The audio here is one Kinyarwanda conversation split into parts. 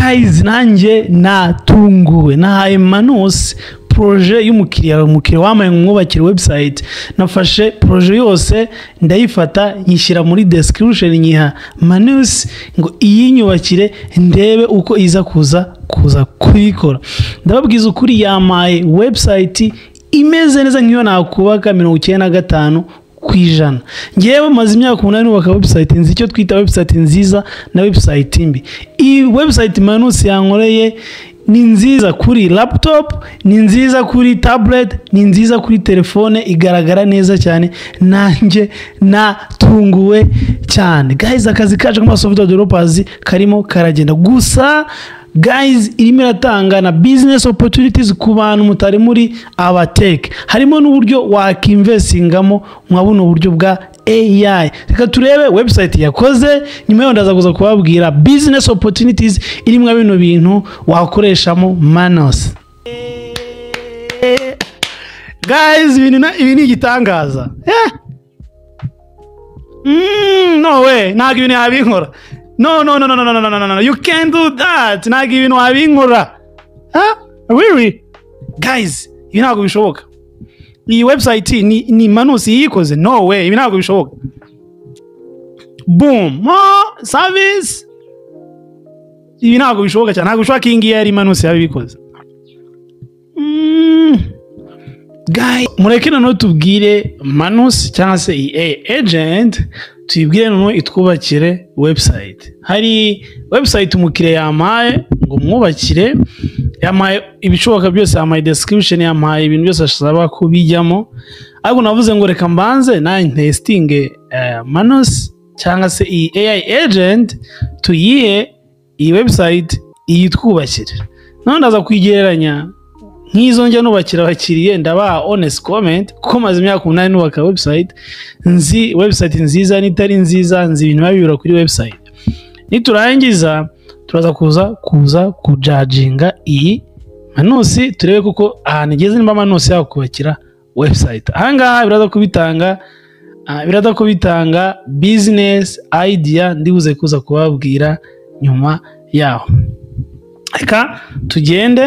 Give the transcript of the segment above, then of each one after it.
guys nanjye natunguwe nahaye Manus projet y'umukiriya wamaye mwubakira website nafashe projet yose ndayifata nyishyira muri description nyiha Manus ngo iyinyubakire ndebe uko iza kuza kuyikora ndababwiza ukuri yamaye website imeze neza nk'iyo nakubaka 95 kwijana ngewe maze imyaka 8 nubaka website nzi icyo twita website nziza na website mbi iyi website Manus yankoreye ni nziza kuri laptop ni nziza kuri tablet ni nziza kuri telefone igaragara neza cyane nanjye natunguwe cyane guys akazi kaje kama software developers karimo karagenda gusa guys irimo iratanga na business opportunities ku bantu mutari muri abatech harimo n'uburyo wakinvestingamo mwabona uburyo bwa AI reka turebe website yakoze nyuma yo ndaza kuza kubabwira business opportunities irimo bino bintu wakoreshamo Manus guys ibi ni igitangaza no way ntabwo ibintu yabinkora no you can't do that ntabwo ibintu wabinkora really guys ibi ntabwo bishoboka iyi website ni Manus yikoze no way ibi ntabwo bishoboka boom service ibi ntabwo bishoboka cyane ntabwo bishoboka ingi yari Manus yabikoze guys mureke no tubwire Manus cyangwa se agent tuyibwire no itwubakire website hari website umukire yamaye ngo mwubakire yamaye ibishoboka byose yamaye description yamaye ibintu byose ashaka kubijyamo ariko navuze ngo reka mbanze na testing Manus cyangwa se AI agent tuyihe iyi website yitwubakire none ndaza kwigereranya nk'izo njya nubakira abakiriye ndabaha honest comment kuko maze imyaka 8 nubaka website nzi website nziza nitari nziza nzi ibintu babibura kuri website niturangiza turaza kuza kujudginga iyi Manus turebe kuko ahantu igeze nimba Manus yakubakira website ahangaha biraza kubitanga business idea ndibuze kuza kubabwira nyuma yaho eka tugende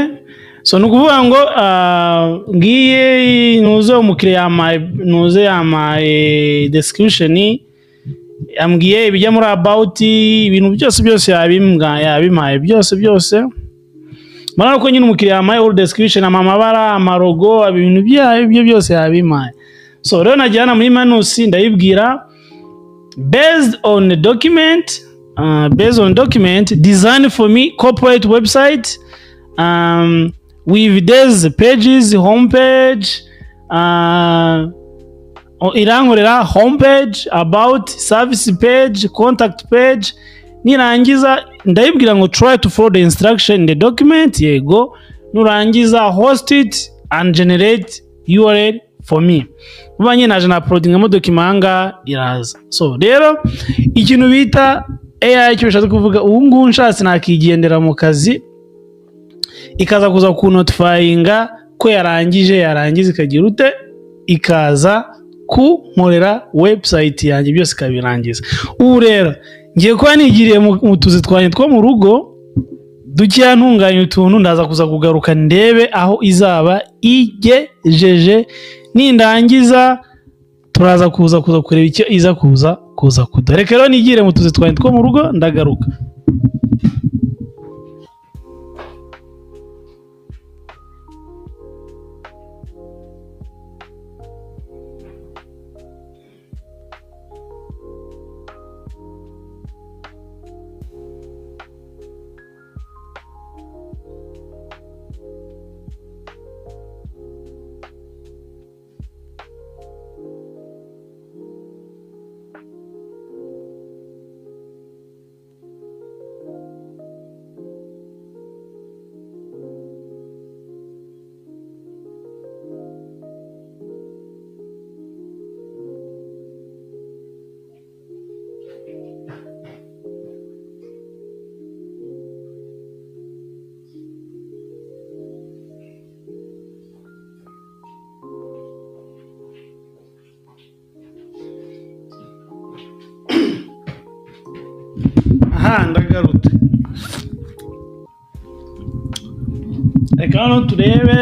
so nukuvuga ngo ngiye nuzo umukiriya yamaye description ambwiye ibijya muri about ibintu byose yabimaye byose marana ko nyine umukiriya yamaye all description amabara amarogo ibintu byayo byose yabimaye so rero najyana muri Manus ndayibwira based on document design for me corporate website with these pages homepage irankorera homepage about service page contact page nirangiza ndayibwira ngo try to follow the instruction in the document yego nurangiza host it and generate URL for me ubanye naje na uploading mo document iraza so rero ikintu bita AI cyo bishatse kuvuga ubu nshatse nakigendera mu kazi ikaza kuza ku notifyinga ko yarangiza ikagira ute ikaza ku nkorera website yanjye byose kabirangiza ubu rero ngiye kuba nigiriye mu tuzi twanye two mu rugo dukiya ntunganya utuntu ndaza kuza kugaruka ndebe aho izaba igejeje nindangiza turaza kuza kureba icyo iza kuza kudareka rero nigire mu tuzi twanye two mu rugo ndagaruka ndagarutse reka hano turebe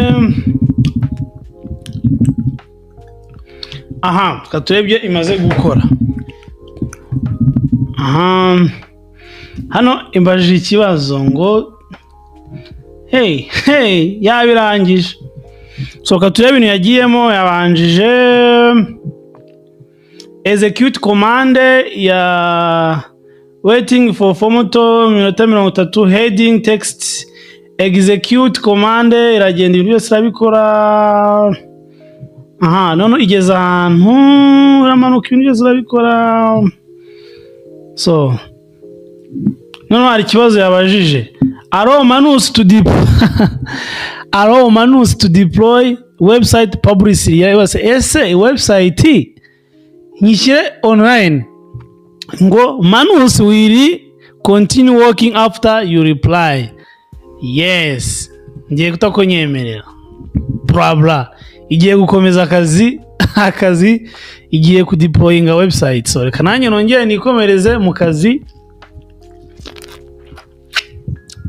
aha turebye imaze gukora aha hano imbajije ikibazo ngo hey yabirangije soka turebe ibintu yagiyemo yabanjije execute command ya waiting for formato minota 30 heading text execute command iragenda ibintu byose irabikora aha none igeze ahantu uramanuka ibintu byose irabikora so none hari ikibazo yabajije allow Manus to deploy website publicity ese website nyishyire online ngo Manus will continue working after you reply. Yes, ngiye kutakonyemerera bla igiye gukomeza akazi igiye kudeployinga website. So reka nanjye nongeye nikomereze mu kazi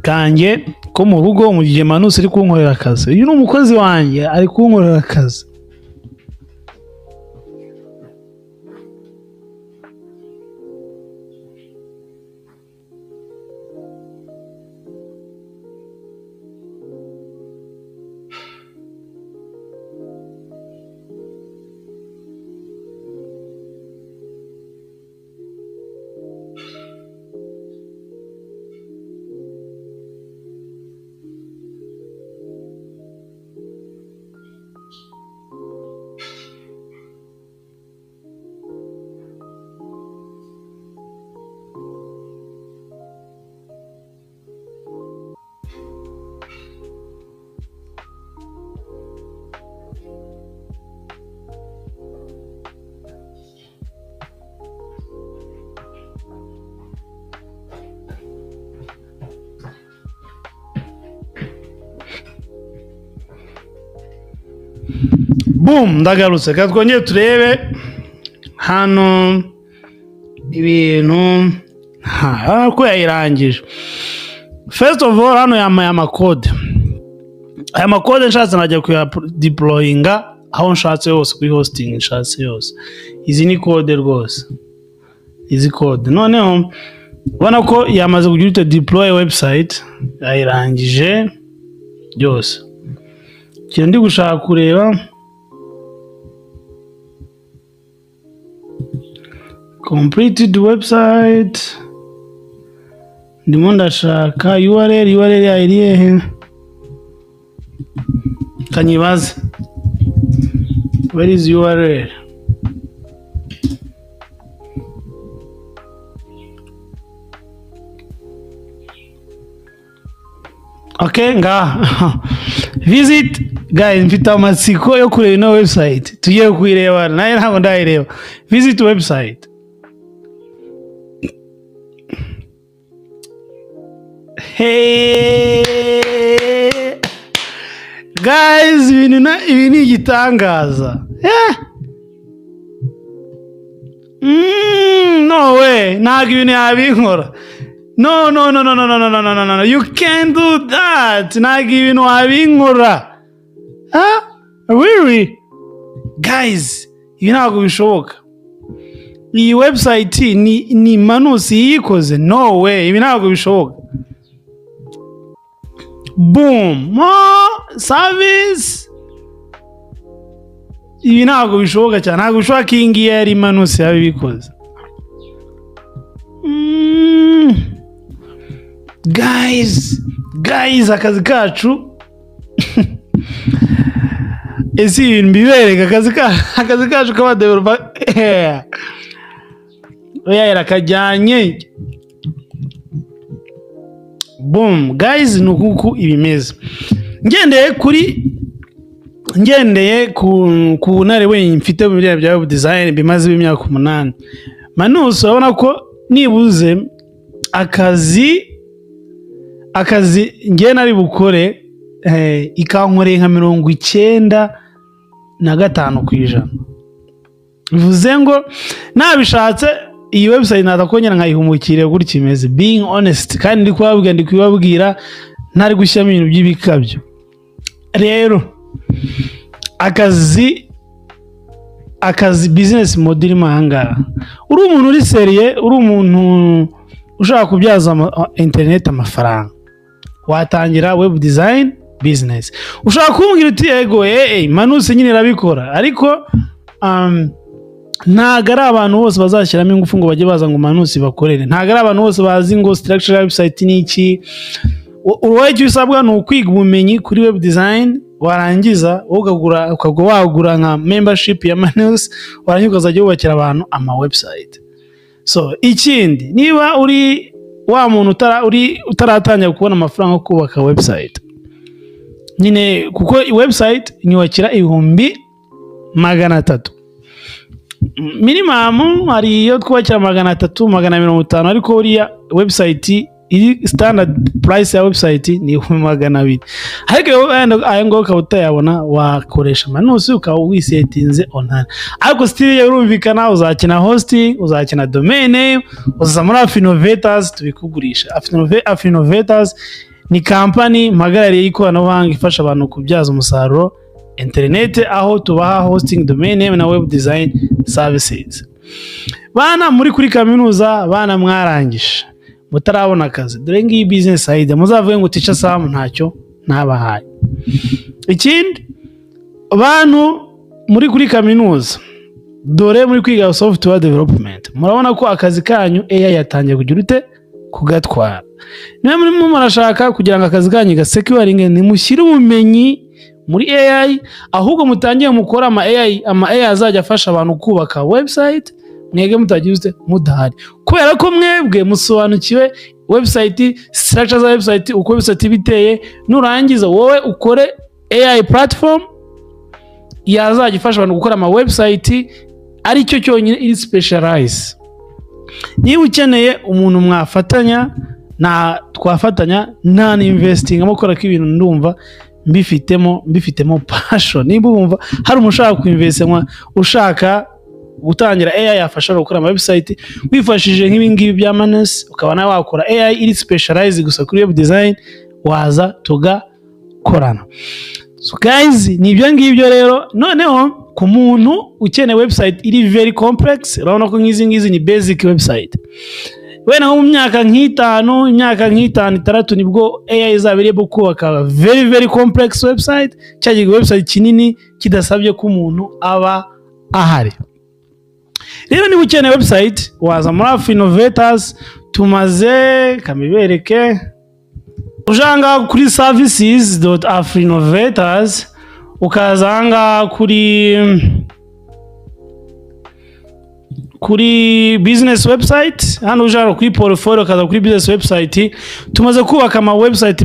kanjye ko mu rugo mu gihe Manus ari kunkorera akazi. Uyu ni umukozi wanjye ari kunkorera akazi. Boom, ndagarutse katwongeye turebe hano ibintu ko yayirangije. First of all hano yamaye amakode. Aya makode nshatse najya kuya deployinga aho nshatse hose kuri hosting nshatse yose. Izi ni code rwose. Izi code. Noneho ubona ko yamaze kugira deploy website yayirangije byose. Kindi ndi gushaka kureba completed website ndimo ndashaka URL yayiriye kanyibaze where is URL okay nga visit guys mfite amatsiko yo kureba ino website tugiye kuyireba naye ntabwo ndayireba visit website hey guys ibi ni igitangaza no way ntabwo ibintu yabinkora no you can't do that ntabwo ibintu wabinkora really guys ibi ntabwo bishoboka iyi website ni Manus yikoze no way ibi ntabwo bishoboka boom service ibi ntabwo bishoboka cyane ntabwo bishoboka ko iyi ngiyi yari Manus yabikoze guys akazi kacu ese ibintu bibereka akazi kacu kaba developer oya kajyanye boom guys nukuku ibimeze ngendeye ku nare we mfite mu bya web design bimaze imyaka 8 Manus urabona ko nibuze akazi ngiye nari bukore ikankoreye nka 95%. Bivuze ngo nabishatse iyi website natakongera nkayihumukire gutya imeze being honest kandi ndi kubabwira ntari gushyamo ibintu by'ibikabyo rero akazi business model mahanga uri umuntu uri seriye uri umuntu ushaka kubyaza internet amafaranga watangira web design business ushaka kumbwira uti yego Manus nyine irabikora ariko ntago ari abantu bose bazashyiramo ingufu ngo bajye baza ngo Manus bakorere ntago ari abantu bose bazi ngo structure website ni iki uwaye usabwa no kwiga ubumenyi kuri web design warangiza wagura nka membership ya Manus warangiza ukazajya wubakira abantu ama website so ikindi niba uri wa muntu utaratangira kubona amafaranga yo kubaka website nyine kuko website nyubakira 300 minimum hari iyo twubakira 300 250 ariko uriya website iri standard price ya website ni 200 ariko ayo ngo ukabutayabona wakoresha Manus ukawisetinze online ariko still yarumvikana uzakina hosting uzakina domain name uzaza muri Afinovators tubikugurisha Afinovators ni company mpagarariye ikoranabuhanga ifasha abantu kubyaza umusaruro internet aho tubaha hosting domain name na web design services bana muri kuri kaminuza bana mwarangije mutarabona akazi dore ngiyi business idea muzavuge ngo teacher Sam ntacyo nabahaye ikindi abantu muri kuri kaminuza dore muri kwiga software development murabona ko akazi kanyu AI yatangiye kugira ute kugatwara niba muri murashaka kugira ngo akazi kanyu gasecuring ni mushyire ubumenyi muri AI ahubwo mutangiye mukora ama AI azajya afasha abantu kubaka website mwege mutagize mudahari kubera ko mwebwe musobanukiwe website structure za website uko website biteye nurangiza wowe ukore AI platform yazajya ifasha abantu gukora ama website ari cyo cyonyine iri specialize niba ukeneye umuntu mwafatanya na twafatanya nta investing amukora ko ibintu ndumva mbifitemo passion niba wumva hari umushaka kuinvestwa ushaka gutangira AI yafasha gukora ama website wifashije nk'ibingibi bya Manus ukaba nawe wakora AI iri specialize gusa kuri web design waza tugakorana so guys nibyo ngibyo rero noneho ku muntu ukeneye website iri very complex urabona ko ngizi ni basic website wena mu myaka nk'itanu 3 nibwo AI izabiriye kubaka very complex website cyagiye website kinini kidasabye ko umuntu aba ahari rero niba ukeneye website waza muri Afinovators tumaze kamibereke ujanga kuri services.afinovators ukazanga kuri business website hano ujara kuri portfolio kaza kuri business website tumaze kubaka ama website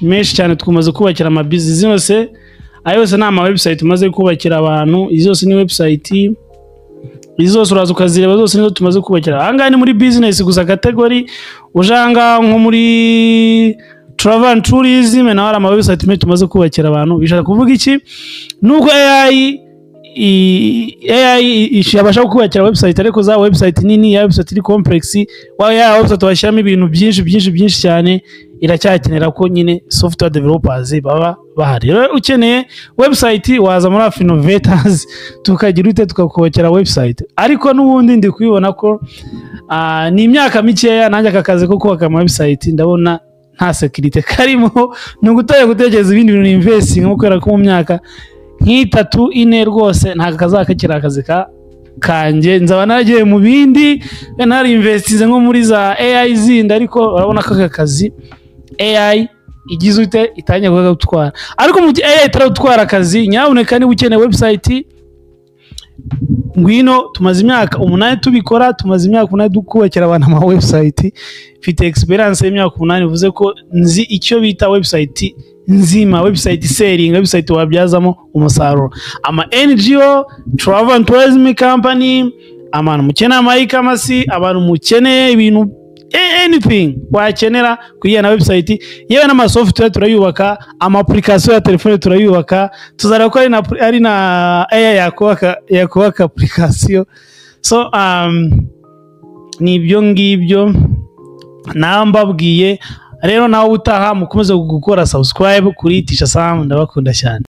menshi cyane tumaze kubakira ama business zose ayose na ama website tumaze kubakira abantu izose ni website izose uraza ukazireba zose nizo tumaze kubakira ahanga ni muri business gusa category ujanga nko muri travel and tourism na ama website tumaze kubakira abantu bishaka kuvuga iki nuko AI ishobora kubakira website ariko za website nini ya website iri complex ya website washyiramo ibintu byinshi cyane iracyakenera ko nyine software developers baba bahari rero ukeneye website waza muri Afinovators tukagira ute tukakubakira website ariko nubundi ndi kubibona ko ni imyaka mikeya nanjye akakaze ko kubaka ama website ndabona nta security karimo nugutaye gutekereza ibindi bintu investing nko kwera ko mu myaka nk'itatu ine rwose nta kazakakira akazi kanje nzaba naragiye mu bindi nari investize nko muri za AI zindi ariko urabona ko akazi AI igize ute itanye gutwara ariko mu AI itarutwara akazi nyabuneka ni ukeneye website ngwino tumaze imyaka 8 tubikora tumaze imyaka 8 dukubakira abantu ama website mfite experience y'imyaka 8 bivuze ko nzi icyo bita website nzima website selling website wabyazamo umusaruro ama NGO travel and tourism company abantu mukena ama-e-commerce abantu mukene ibintu anything wakenera kuyana website yewe n'ama software turayubaka ama application ya telefone turayubaka tuzara ko ari na AI yakubaka application so nibyo ngibyo nambabwiye rero nawe utaha mukomeze gukora subscribe kuri Teacher Sam, ndabakunda cyane.